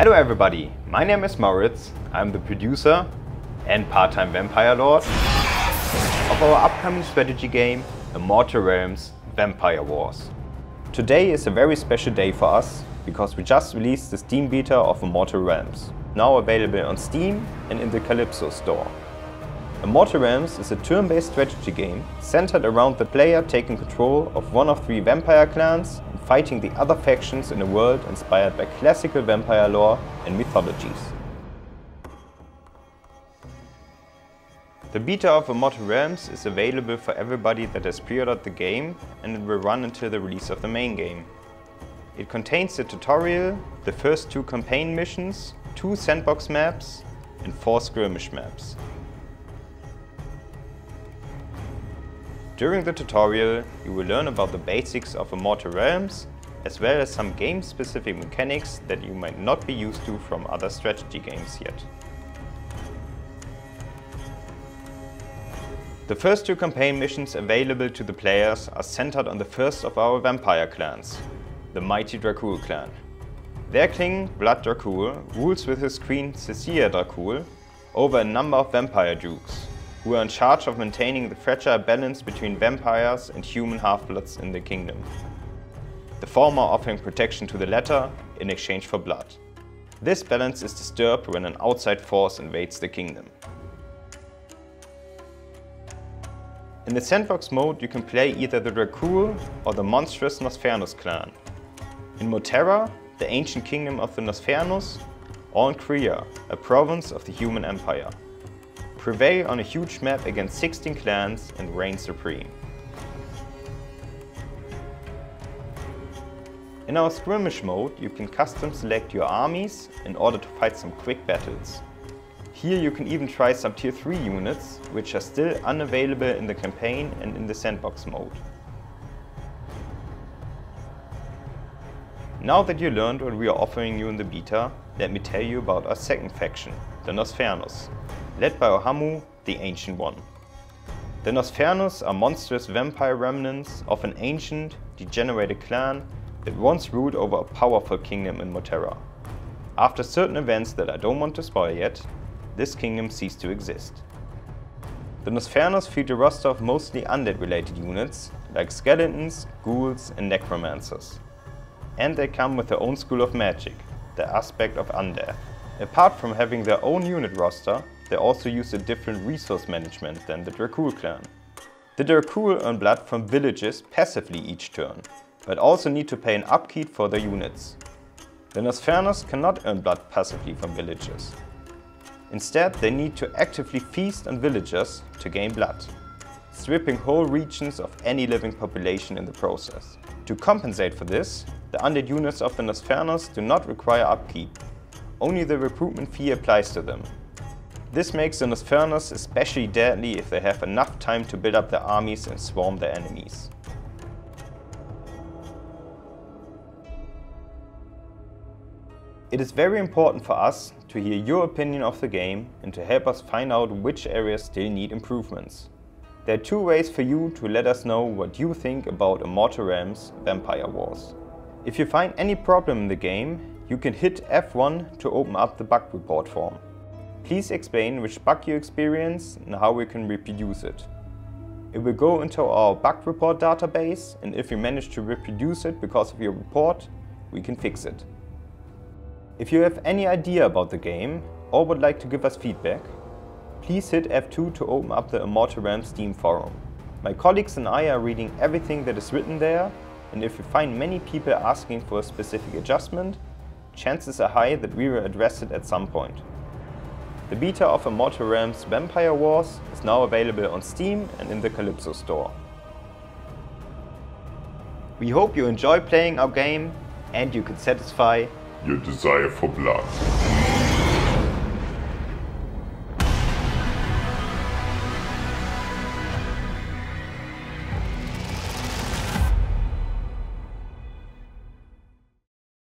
Hello everybody, my name is Moritz. I'm the producer and part-time vampire lord of our upcoming strategy game, Immortal Vampire Wars. Today is a very special day for us because we just released the Steam beta of Immortal Realms, now available on Steam and in the Calypso store. Immortal Realms is a turn-based strategy game centered around the player taking control of one of 3 vampire clans and fighting the other factions in a world inspired by classical vampire lore and mythologies. The beta of Immortal Realms is available for everybody that has pre-ordered the game, and it will run until the release of the main game. It contains the tutorial, the first 2 campaign missions, 2 sandbox maps and 4 skirmish maps. During the tutorial, you will learn about the basics of Immortal Realms, as well as some game-specific mechanics that you might not be used to from other strategy games yet. The first 2 campaign missions available to the players are centered on the first of our vampire clans, the mighty Dracul clan. Their king, Blood Dracul, rules with his queen Cecilia Dracul over a number of vampire dukes, who are in charge of maintaining the fragile balance between vampires and human half-bloods in the kingdom. The former offering protection to the latter in exchange for blood. This balance is disturbed when an outside force invades the kingdom. In the Sandbox Mode you can play either the Dracul or the monstrous Nosvemos clan. In Moterra, the ancient kingdom of the Nosvemos, or in Korea, a province of the human empire. Prevail on a huge map against 16 clans and reign supreme. In our skirmish mode you can custom select your armies in order to fight some quick battles. Here you can even try some tier 3 units, which are still unavailable in the campaign and in the sandbox mode. Now that you learned what we are offering you in the beta, let me tell you about our second faction, the Nosvemos, led by Ohamu, the Ancient One. The Nosvemos are monstrous vampire remnants of an ancient, degenerated clan that once ruled over a powerful kingdom in Moterra. After certain events that I don't want to spoil yet, this kingdom ceased to exist. The Nosvemos feed a roster of mostly undead-related units, like skeletons, ghouls and necromancers. And they come with their own school of magic, the aspect of undeath. Apart from having their own unit roster, they also use a different resource management than the Dracul clan. The Dracul earn blood from villages passively each turn, but also need to pay an upkeep for their units. The Nosvemos cannot earn blood passively from villagers. Instead, they need to actively feast on villagers to gain blood, stripping whole regions of any living population in the process. To compensate for this, the undead units of the Nosvemos do not require upkeep. Only the recruitment fee applies to them. This makes the Nosvemos especially deadly if they have enough time to build up their armies and swarm their enemies. It is very important for us to hear your opinion of the game and to help us find out which areas still need improvements. There are 2 ways for you to let us know what you think about Immortal Realms Vampire Wars. If you find any problem in the game, you can hit F1 to open up the bug report form. Please explain which bug you experience and how we can reproduce it. It will go into our bug report database, and if you manage to reproduce it because of your report, we can fix it. If you have any idea about the game or would like to give us feedback, please hit F2 to open up the Immortal Realms Steam forum. My colleagues and I are reading everything that is written there, and if you find many people asking for a specific adjustment, chances are high that we will address it at some point. The beta of Immortal Realms Vampire Wars is now available on Steam and in the Calypso store. We hope you enjoy playing our game and you can satisfy your desire for blood.